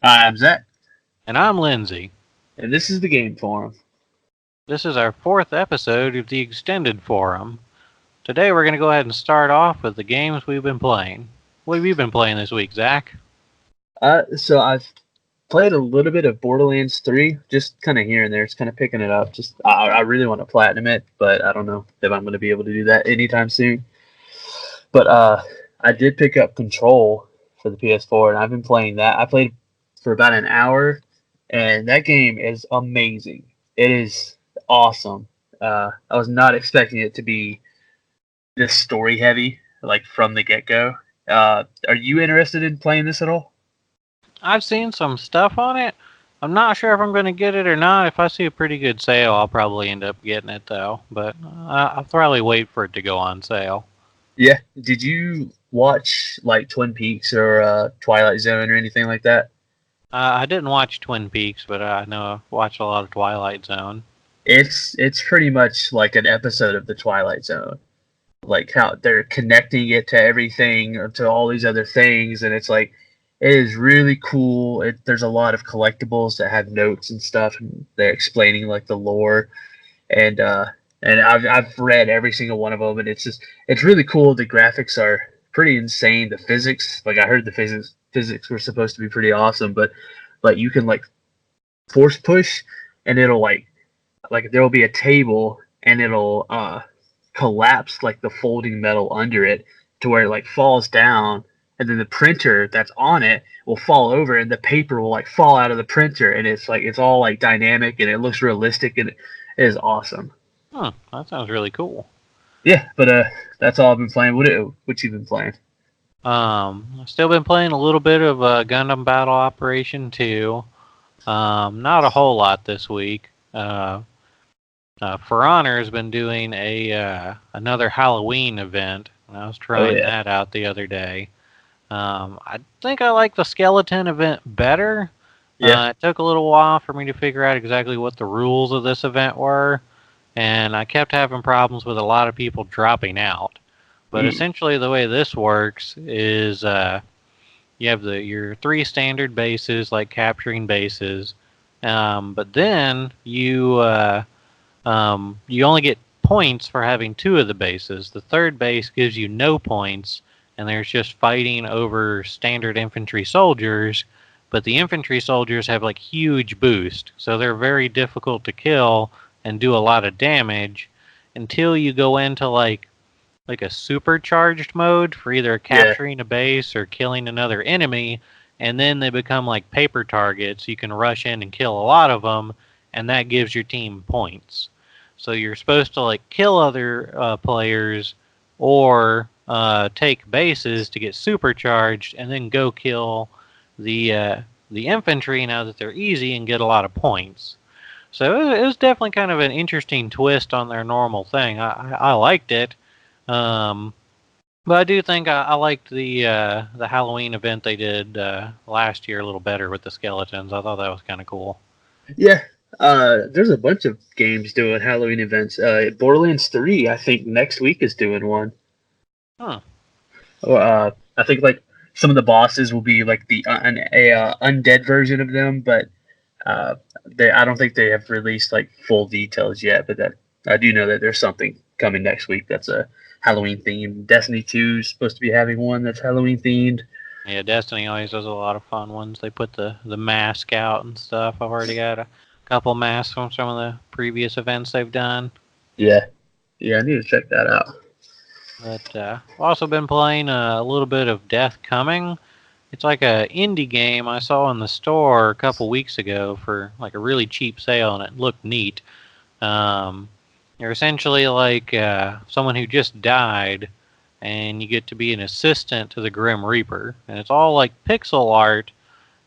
I'm Zach, And I'm Lindsay. and this is the Game Forum. This is our fourth episode of the Extended Forum. Today we're going to go ahead and start off with the games we've been playing. What have you been playing this week, Zach? So I've played a little bit of Borderlands 3, just kind of here and there. It's kind of picking it up. I really want to platinum it, but I don't know if I'm going to be able to do that anytime soon. But I did pick up Control for the PS4, and I've been playing that. I played for about an hour, and that game is amazing. It is awesome. I was not expecting it to be this story heavy, like from the get go. Are you interested in playing this at all? I've seen some stuff on it. I'm not sure if I'm going to get it or not. If I see a pretty good sale, I'll probably end up getting it, though. But I'll probably wait for it to go on sale. Yeah. Did you watch like Twin Peaks or Twilight Zone or anything like that? I didn't watch Twin Peaks, but I know I watched a lot of Twilight Zone. It's pretty much like an episode of the Twilight Zone. Like how they're connecting it to everything or to all these other things, and it's like it is really cool. There's a lot of collectibles that have notes and stuff, and they're explaining like the lore, and I've read every single one of them, and it's really cool. The graphics are pretty insane. The physics, like I heard the physics were supposed to be pretty awesome, but like you can like force push, and it'll like there will be a table, and it'll collapse like the folding metal under it to where it like falls down, and then the printer that's on it will fall over, and the paper will like fall out of the printer, and it's all like dynamic, and it looks realistic, and it is awesome. That sounds really cool. Yeah, but that's all I've been playing. What you been playing? I've still been playing a little bit of Gundam Battle Operation 2. Not a whole lot this week. For Honor has been doing another Halloween event, and I was trying that out the other day. I think I like the skeleton event better. Yeah. It took a little while for me to figure out exactly what the rules of this event were, and I kept having problems with a lot of people dropping out. But essentially, the way this works is you have your three standard bases, like capturing bases, but then you only get points for having two of the bases. The third base gives you no points, and there's just fighting over standard infantry soldiers, but the infantry soldiers have like huge boost, so they're very difficult to kill and do a lot of damage until you go into like a supercharged mode for either capturing a base or killing another enemy, and then they become like paper targets. You can rush in and kill a lot of them, and that gives your team points. So you're supposed to like kill other players or take bases to get supercharged, and then go kill the infantry now that they're easy and get a lot of points. So it was definitely kind of an interesting twist on their normal thing. I liked it, but I do think I liked the Halloween event they did last year a little better with the skeletons. I thought that was kind of cool. Yeah. There's a bunch of games doing Halloween events. Borderlands 3, I think next week is doing one. Huh. I think like some of the bosses will be like the undead version of them, but I don't think they have released like full details yet. But that I do know that there's something coming next week that's a Halloween themed. Destiny 2 is supposed to be having one that's Halloween themed. Yeah, Destiny always does a lot of fun ones. They put the mask out and stuff. I've already got a couple masks from some of the previous events they've done. Yeah, I need to check that out. But I've also been playing a little bit of Death Coming. It's like a indie game I saw in the store a couple weeks ago for like a really cheap sale, and it looked neat. You're essentially like someone who just died, and you get to be an assistant to the Grim Reaper. And it's all like pixel art,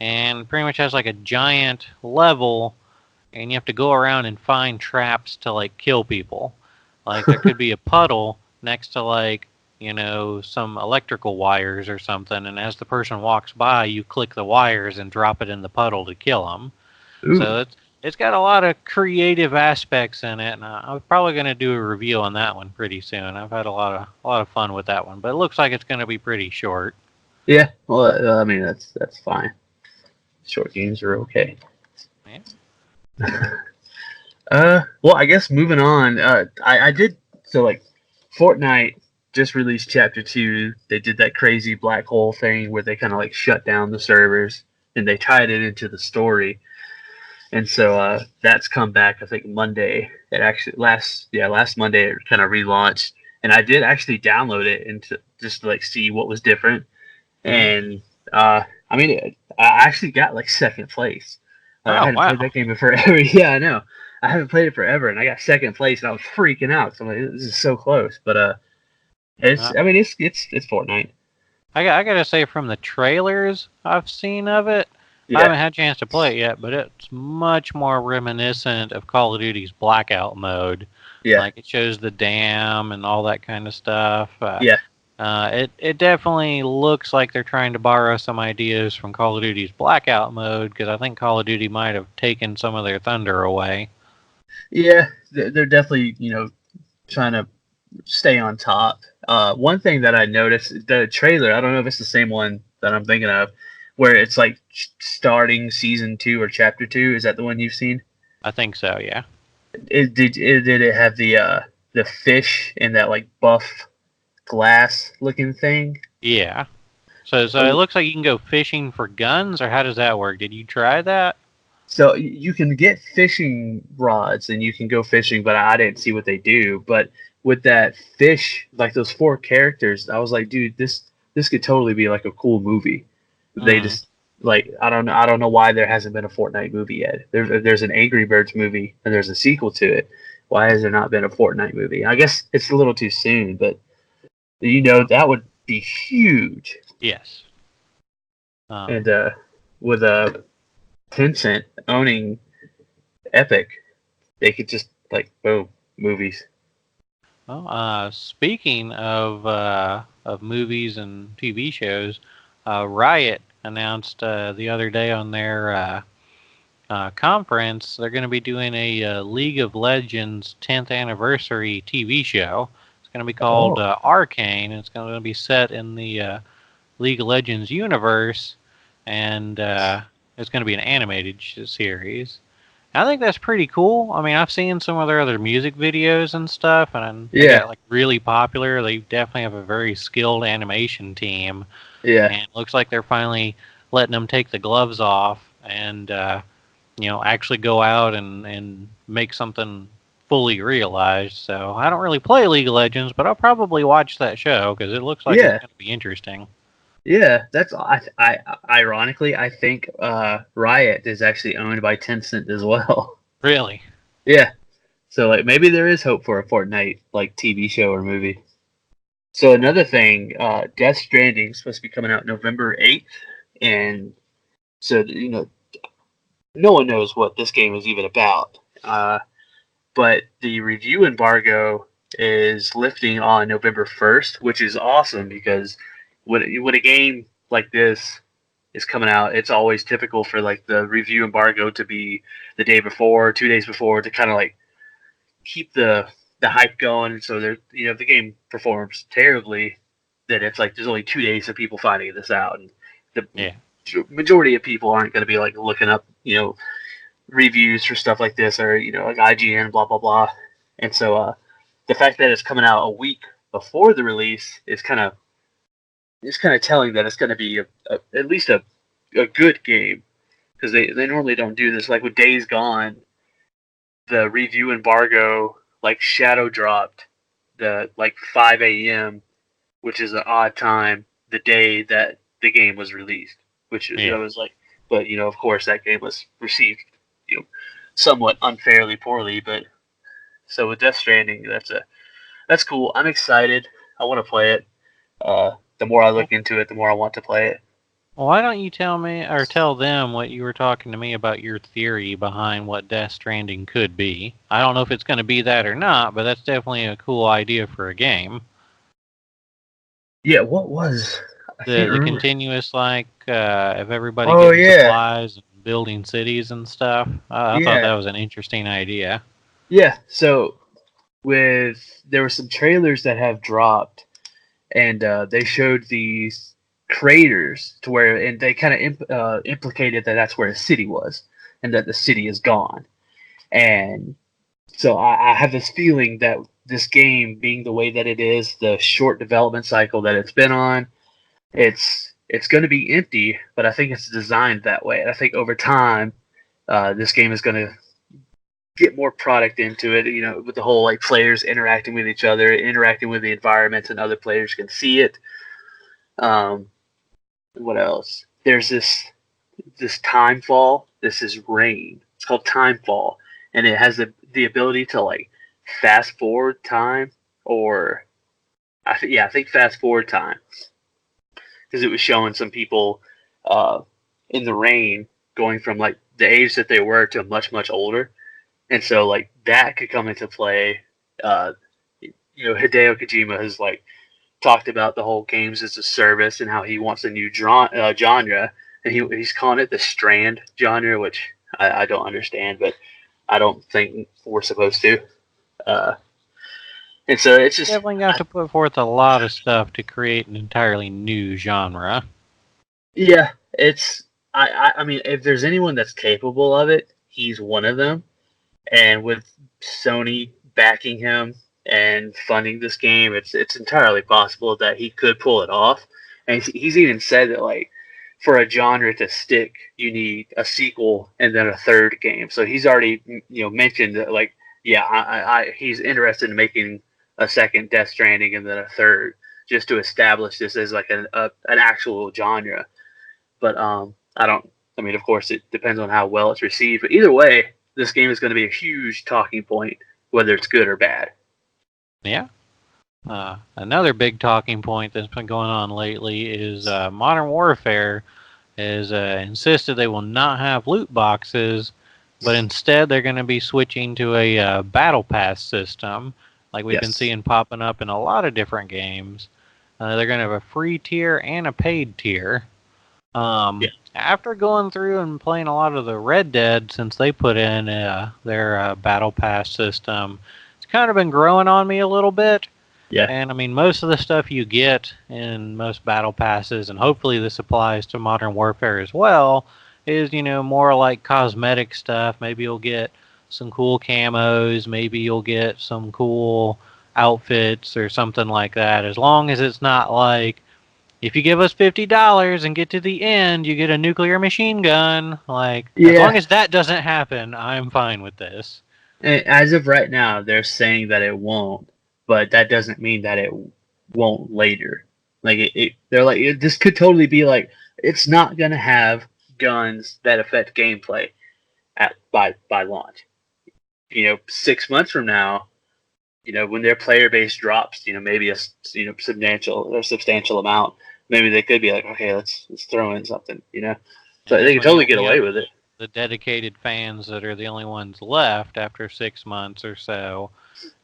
and pretty much has like a giant level, and you have to go around and find traps to like kill people. Like there could be a puddle next to like, some electrical wires or something, and as the person walks by, you click the wires and drop it in the puddle to kill them. Ooh. So it's got a lot of creative aspects in it, and I'm probably going to do a review on that one pretty soon. I've had a lot of fun with that one, but it looks like it's going to be pretty short. Yeah, well, I mean that's fine. Short games are okay. Yeah. Well, I guess moving on. I did so like Fortnite just released Chapter 2. They did that crazy black hole thing where they kind of like shut down the servers and they tied it into the story. And so that's come back. I think Monday. It actually last Monday it kind of relaunched, and I did actually download it and just to like see what was different. And I mean, I actually got like second place. I Oh, hadn't played wow. that game in forever. Yeah, I know. I haven't played it forever, and I got second place, and I was freaking out. So I'm like, this is so close. But it's Uh, I mean, it's Fortnite. I gotta say, from the trailers I've seen of it, I Yeah, haven't had a chance to play it yet, but it's much more reminiscent of Call of Duty's Blackout mode. yeah, Like, it shows the dam and all that kind of stuff. yeah, It definitely looks like they're trying to borrow some ideas from Call of Duty's Blackout mode, because I think Call of Duty might have taken some of their thunder away. yeah. They're definitely trying to stay on top. One thing that I noticed, the trailer, I don't know if it's the same one that I'm thinking of, where it's like starting season 2 or chapter 2. Is that the one you've seen? I think so, yeah. Did it have the fish in that like buff glass looking thing? Yeah. So it Oh, looks like you can go fishing for guns, or how does that work? Did you try that? so you can get fishing rods and you can go fishing, but I didn't see what they do. But with that fish, like those 4 characters, I was like, dude, this could totally be like a cool movie. They Hmm. just like I don't know why there hasn't been a Fortnite movie yet. There's an Angry Birds movie and there's a sequel to it. Why has there not been a Fortnite movie? I guess it's a little too soon, but that would be huge. Yes. And Um, with Tencent owning Epic, they could just like boom movies. well, speaking of movies and TV shows, Riot announced the other day on their conference they're going to be doing a League of Legends 10th anniversary TV show. It's going to be called Oh, Arcane. It's going to be set in the League of Legends universe, and it's going to be an animated series. I think that's pretty cool. I mean, I've seen some of their other music videos and stuff, and they yeah, got like really popular. They definitely have a very skilled animation team, yeah, and it looks like they're finally letting them take the gloves off and actually go out and make something fully realized. So I don't really play League of Legends, but I'll probably watch that show because it looks like it's yeah, going to be interesting. yeah. That's I ironically I think Riot is actually owned by Tencent as well. Really? Yeah, so like maybe there is hope for a Fortnite like TV show or movie. So another thing, Death Stranding is supposed to be coming out November 8th, and so no one knows what this game is even about. But the review embargo is lifting on November 1st, which is awesome because when a game like this is coming out, it's always typical for like the review embargo to be the day before, 2 days before, to kind of like keep the hype going. So there, if the game performs terribly, then it's like there's only 2 days of people finding this out, and the Yeah. majority of people aren't going to be like looking up, reviews for stuff like this or like IGN, blah blah blah. And so the fact that it's coming out a week before the release is kind of telling that it's going to be at least a good game because they normally don't do this. Like with Days Gone, the review embargo like shadow dropped the like 5 a.m., which is an odd time the day that the game was released, which Yeah. was like, but of course that game was received you know somewhat unfairly poorly. But so with Death Stranding, that's cool. I'm excited. I want to play it. The more I Well, look into it, the more I want to play it. why don't you tell me or tell them what you were talking to me about your theory behind what Death Stranding could be? I don't know if it's going to be that or not, but that's definitely a cool idea for a game. Yeah, what was I The can't the remember. continuous of everybody Oh getting yeah, supplies and building cities and stuff. I thought yeah, that was an interesting idea. yeah. So there were some trailers that have dropped, and they showed these craters to where, and they kind of implicated that that's where a city was, and that the city is gone. And so I have this feeling that this game, being the way that it is, the short development cycle that it's been on, it's going to be empty. But I think it's designed that way. And I think over time, this game is going to get more product into it. You know, with the whole like players interacting with each other, interacting with the environment, and other players can see it. Um, what else? There's this time fall. This is rain. It's called time fall, and it has the ability to like fast forward time, or I think fast forward time, because it was showing some people in the rain going from like the age that they were to much older, and so like that could come into play. Uh, Hideo Kojima has like talked about the whole games as a service and how he wants a new genre, and he's calling it the Strand genre, which I don't understand, but I don't think we're supposed to. Uh, and so it's just Definitely got to put forth a lot of stuff to create an entirely new genre. yeah, it's I mean, if there's anyone that's capable of it, he's one of them. And with Sony backing him and funding this game, it's entirely possible that he could pull it off. And he's even said that like for a genre to stick, you need a sequel and then a third game. So he's already mentioned that like yeah, he's interested in making a second Death Stranding and then a third just to establish this as like an actual genre. But I don't. I mean, of course, it depends on how well it's received. But either way, this game is going to be a huge talking point, whether it's good or bad. Yeah. Another big talking point that's been going on lately is Modern Warfare has insisted they will not have loot boxes, but instead they're going to be switching to a battle pass system, like we've been seeing popping up in a lot of different games. They're going to have a free tier and a paid tier. After going through and playing a lot of the Red Dead since they put in their battle pass system, it's kind of been growing on me a little bit. Yeah. And I mean, most of the stuff you get in most battle passes, and hopefully this applies to Modern Warfare as well, is, more like cosmetic stuff. Maybe you'll get some cool camos, maybe you'll get some cool outfits or something like that. As long as it's not like, if you give us $50 and get to the end, you get a nuclear machine gun. Like, as long as that doesn't happen, I'm fine with this. As of right now, they're saying that it won't, but that doesn't mean that it won't later. Like they're like this could totally be like it's not gonna have guns that affect gameplay by launch. 6 months from now, when their player base drops, maybe a substantial amount, maybe they could be like, okay, let's throw in something, So they could totally get away with it. The dedicated fans that are the only ones left after 6 months or so,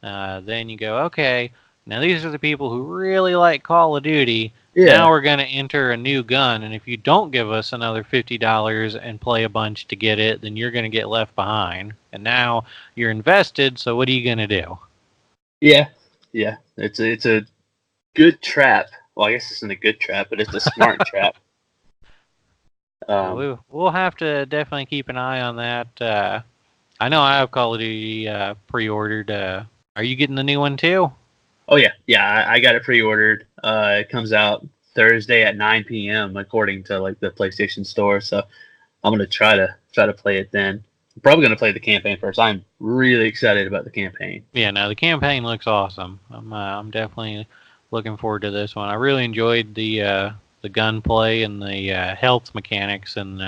then you go, okay, now these are the people who really like Call of Duty. Yeah. Now we're going to enter a new gun, and if you don't give us another $50 and play a bunch to get it, then you're going to get left behind. And now you're invested, so what are you going to do? Yeah. It's a good trap. Well, I guess it's not a good trap, but it's a smart trap. We'll have to definitely keep an eye on that. I know I have Call of Duty pre-ordered. Are you getting the new one too? Oh yeah. I got it pre-ordered. It comes out Thursday at 9 p.m. according to like the PlayStation Store. So I'm gonna try to play it then. I'm probably gonna play the campaign first. I'm really excited about the campaign. Yeah, no, the campaign looks awesome. I'm definitely looking forward to this one. I really enjoyed the gunplay and the health mechanics and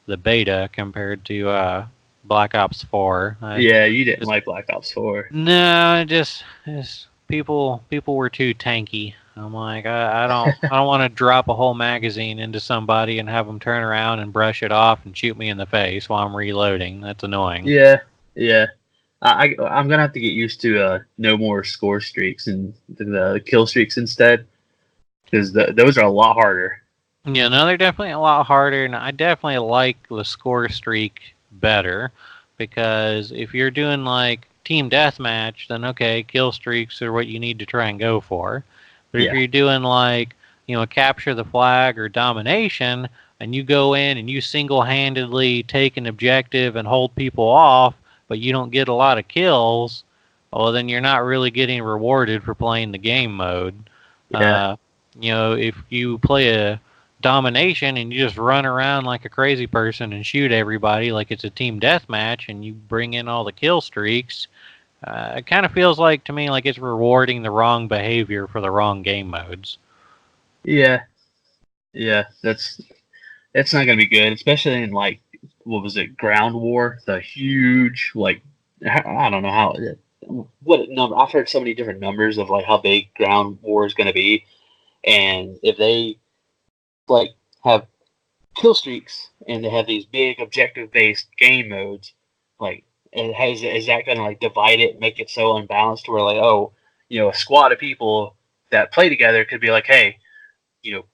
the beta compared to Black Ops 4. You didn't like Black Ops 4. No, just people were too tanky. I'm like, I don't want to drop a whole magazine into somebody and have them turn around and brush it off and shoot me in the face while I'm reloading. That's annoying. Yeah. I'm gonna have to get used to no more score streaks and the kill streaks instead, because those are a lot harder. Yeah, no, they're definitely a lot harder, and I definitely like the score streak better, because if you're doing like team deathmatch, then okay, kill streaks are what you need to try and go for. But if you're doing like capture the flag or domination, and you go in and you single-handedly take an objective and hold people off, but you don't get a lot of kills, well, then you're not really getting rewarded for playing the game mode. Yeah. Uh, if you play a domination and you just run around like a crazy person and shoot everybody like it's a team deathmatch and you bring in all the kill streaks, it kind of feels like to me like it's rewarding the wrong behavior for the wrong game modes. Yeah. Yeah. That's not gonna be good, especially in like what was it, Ground War, the huge like I don't know how what number. I've heard so many different numbers of like how big Ground War is gonna be, and if they like have kill streaks and they have these big objective based game modes, like and is that gonna like divide it, make it so unbalanced to where like a squad of people that play together could be like, hey, you know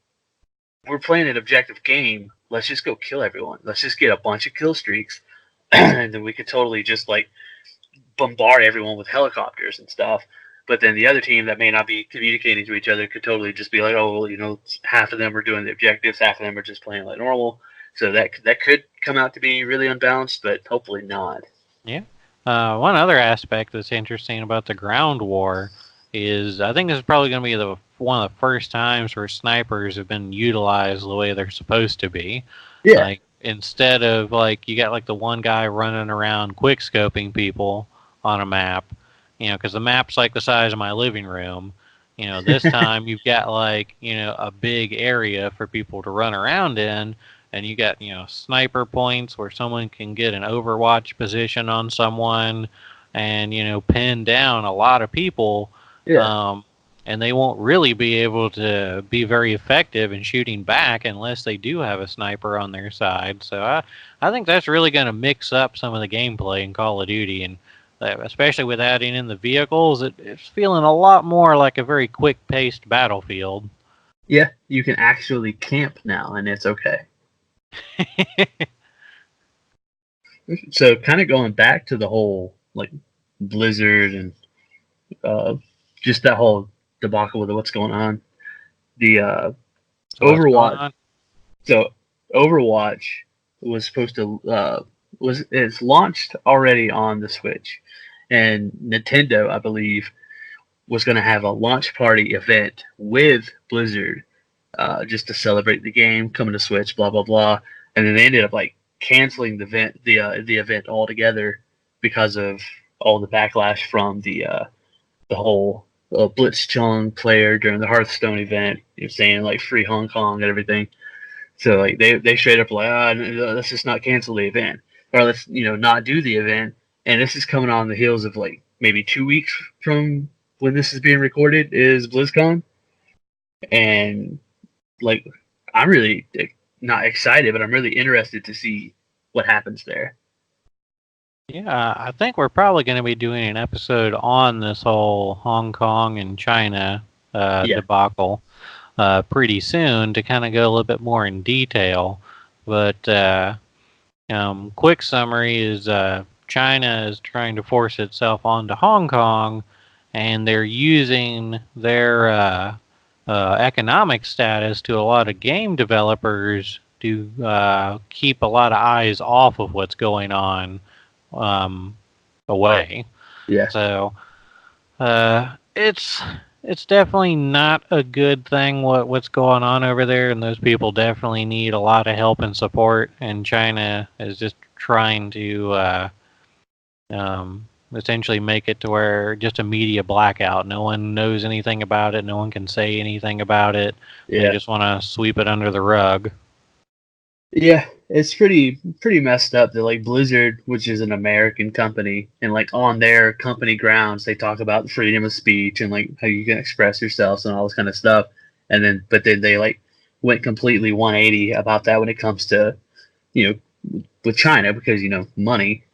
we're playing an objective game. Let's just go kill everyone. Let's just get a bunch of kill streaks, and then we could totally just like bombard everyone with helicopters and stuff. But then the other team that may not be communicating to each other could totally just be like, oh, well, half of them are doing the objectives, half of them are just playing like normal. So that could come out to be really unbalanced, but hopefully not. Yeah. One other aspect that's interesting about the ground war is I think this is probably going to be one of the first times where snipers have been utilized the way they're supposed to be. Yeah, Like instead of like you got like the one guy running around quick scoping people on a map, because the map's like the size of my living room. This time you've got like a big area for people to run around in, and you got sniper points where someone can get an Overwatch position on someone, and pin down a lot of people. yeah, Um, and they won't really be able to be very effective in shooting back unless they do have a sniper on their side. So I think that's really going to mix up some of the gameplay in Call of Duty, and especially with adding in the vehicles, it's feeling a lot more like a very quick-paced battlefield. yeah. You can actually camp now, and it's okay. So kind of going back to the whole like Blizzard and uh, just that whole debacle with what's going on. The So what's going Overwatch. on? So Overwatch was supposed to it's launched already on the Switch, and Nintendo, I believe, was going to have a launch party event with Blizzard, just to celebrate the game coming to Switch. Blah blah blah, and then they ended up like canceling the event altogether because of all the backlash from the whole Blitzchung player during the Hearthstone event, saying like free Hong Kong and everything. So like they straight up like, let's just not cancel the event, or let's not do the event. And this is coming on the heels of like maybe 2 weeks from when this is being recorded is BlizzCon, and like I'm really not excited, but I'm really interested to see what happens there. Yeah, I think we're probably going to be doing an episode on this whole Hong Kong and China Yeah, debacle pretty soon to kind of go a little bit more in detail. But quick summary is China is trying to force itself onto Hong Kong, and they're using their economic status to a lot of game developers to keep a lot of eyes off of what's going on away. yeah, So it's definitely not a good thing what's going on over there, and those people definitely need a lot of help and support. And China is just trying to essentially make it to where just a media blackout. No one knows anything about it. No one can say anything about it. yeah. They just want to sweep it under the rug. Yeah, it's pretty messed up that like Blizzard, which is an American company, and like on their company grounds they talk about freedom of speech and like how you can express yourselves and all this kind of stuff. And then but then they like went completely 180 about that when it comes to with China because money.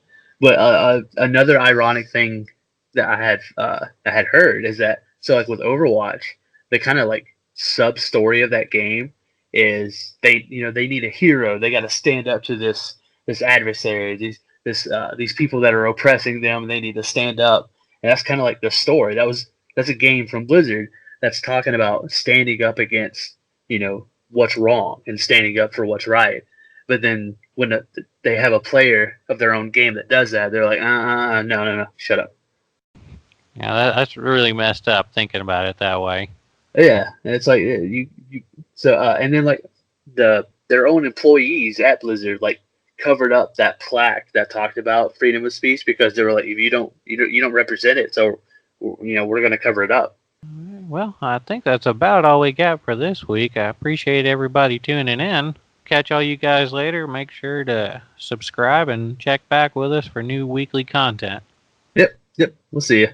But another ironic thing that I had heard is that so like with Overwatch, the kind of like sub story of that game is they need a hero. They got to stand up to this adversary, these people that are oppressing them. And they need to stand up, and that's kind of like the story. That's a game from Blizzard that's talking about standing up against what's wrong and standing up for what's right. But then when they have a player of their own game that does that, they're like, no, shut up. Yeah, that's really messed up thinking about it that way. Yeah, and it's like so, and then like their own employees at Blizzard like covered up that plaque that talked about freedom of speech because they were like, if you don't represent it, so we're gonna cover it up. Well, I think that's about all we got for this week. I appreciate everybody tuning in. Catch all you guys later. Make sure to subscribe and check back with us for new weekly content. Yep, we'll see you.